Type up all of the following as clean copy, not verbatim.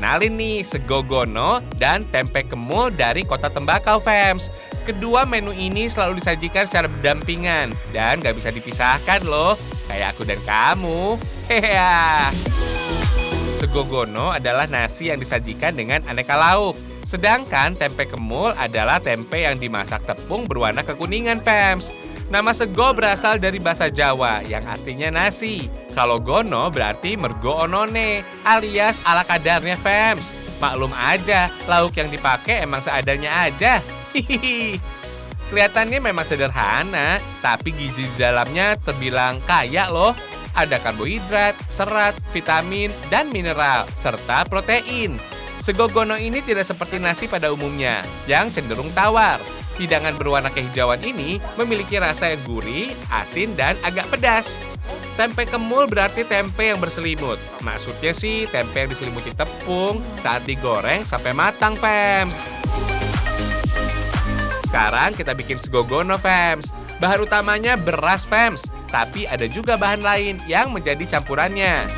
Kenalin nih, sego gono dan tempe kemul dari kota tembakau, fams. Kedua menu ini selalu disajikan secara berdampingan dan gak bisa dipisahkan loh, kayak aku dan kamu. Hehehe. Sego gono adalah nasi yang disajikan dengan aneka lauk. Sedangkan tempe kemul adalah tempe yang dimasak tepung berwarna kekuningan, fams. Nama sego berasal dari bahasa Jawa yang artinya nasi. Kalau gono berarti mergo onone alias ala kadarnya, fams. Maklum aja, lauk yang dipakai emang seadanya aja. Hihihi. Kelihatannya memang sederhana, tapi gizi di dalamnya terbilang kaya loh. Ada karbohidrat, serat, vitamin, dan mineral, serta protein. Sego gono ini tidak seperti nasi pada umumnya, yang cenderung tawar. Hidangan berwarna kehijauan ini memiliki rasa yang gurih, asin, dan agak pedas. Tempe kemul berarti tempe yang berselimut. Maksudnya sih tempe yang diselimuti tepung saat digoreng sampai matang, fams. Sekarang kita bikin sego gono, fams. Bahan utamanya beras, fams. Tapi ada juga bahan lain yang menjadi campurannya.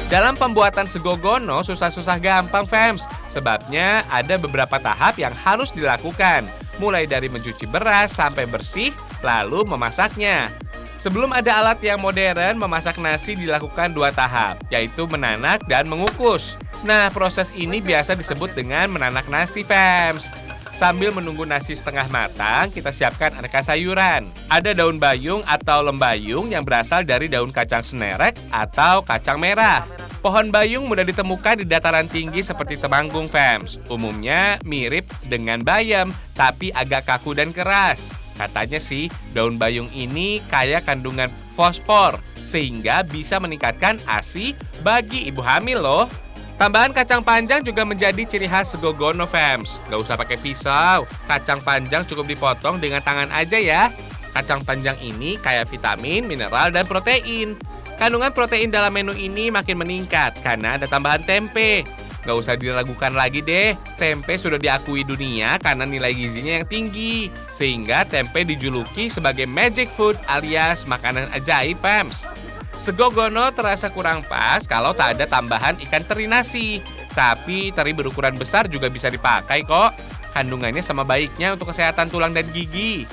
Dalam pembuatan sego gono susah-susah gampang, fams. Sebabnya ada beberapa tahap yang harus dilakukan. Mulai dari mencuci beras sampai bersih, lalu memasaknya. Sebelum ada alat yang modern, memasak nasi dilakukan 2 tahap, yaitu menanak dan mengukus. Nah, proses ini biasa disebut dengan menanak nasi, fams. Sambil menunggu nasi setengah matang, kita siapkan aneka sayuran. Ada daun bayung atau lembayung yang berasal dari daun kacang senerek atau kacang merah. Pohon bayung mudah ditemukan di dataran tinggi seperti Temanggung, fams. Umumnya mirip dengan bayam, tapi agak kaku dan keras. Katanya sih, daun bayung ini kaya kandungan fosfor, sehingga bisa meningkatkan ASI bagi ibu hamil loh. Tambahan kacang panjang juga menjadi ciri khas sego gono, fams. Gak usah pakai pisau, kacang panjang cukup dipotong dengan tangan aja ya. Kacang panjang ini kaya vitamin, mineral, dan protein. Kandungan protein dalam menu ini makin meningkat karena ada tambahan tempe. Gak usah diragukan lagi deh, tempe sudah diakui dunia karena nilai gizinya yang tinggi. Sehingga tempe dijuluki sebagai magic food alias makanan ajaib, fams. Sego gono terasa kurang pas kalau tak ada tambahan ikan teri nasi. Tapi teri berukuran besar juga bisa dipakai kok. Kandungannya sama baiknya untuk kesehatan tulang dan gigi.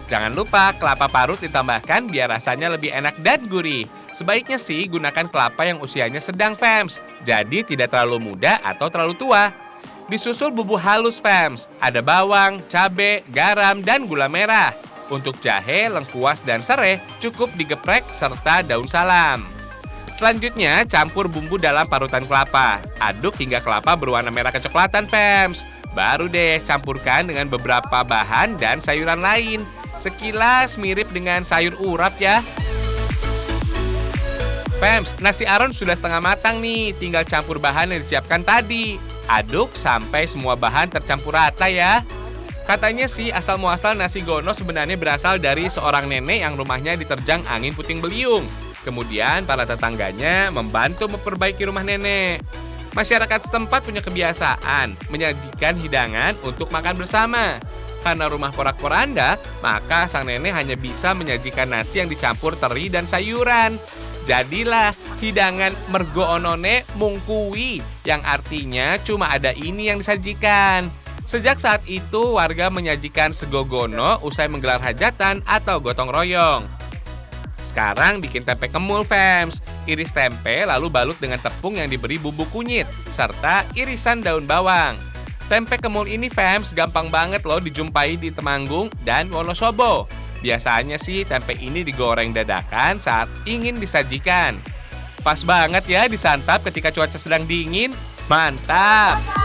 Jangan lupa kelapa parut ditambahkan biar rasanya lebih enak dan gurih. Sebaiknya sih gunakan kelapa yang usianya sedang, fams. Jadi tidak terlalu muda atau terlalu tua. Disusul bumbu halus, fams. Ada bawang, cabai, garam, dan gula merah. Untuk jahe, lengkuas, dan serai cukup digeprek serta daun salam. Selanjutnya, campur bumbu dalam parutan kelapa. Aduk hingga kelapa berwarna merah kecoklatan, fams. Baru deh campurkan dengan beberapa bahan dan sayuran lain. Sekilas mirip dengan sayur urap ya. Fams, nasi aron sudah setengah matang nih. Tinggal campur bahan yang disiapkan tadi. Aduk sampai semua bahan tercampur rata ya. Katanya sih asal-muasal nasi gono sebenarnya berasal dari seorang nenek yang rumahnya diterjang angin puting beliung. Kemudian para tetangganya membantu memperbaiki rumah nenek. Masyarakat setempat punya kebiasaan menyajikan hidangan untuk makan bersama. Karena rumah porak-poranda, maka sang nenek hanya bisa menyajikan nasi yang dicampur teri dan sayuran. Jadilah hidangan mergo onone mungkuwi, yang artinya cuma ada ini yang disajikan. Sejak saat itu, warga menyajikan sego gono usai menggelar hajatan atau gotong royong. Sekarang bikin tempe kemul, fams. Iris tempe lalu balut dengan tepung yang diberi bumbu kunyit, serta irisan daun bawang. Tempe kemul ini, fams, gampang banget loh dijumpai di Temanggung dan Wonosobo. Biasanya sih tempe ini digoreng dadakan saat ingin disajikan. Pas banget ya disantap ketika cuaca sedang dingin. Mantap!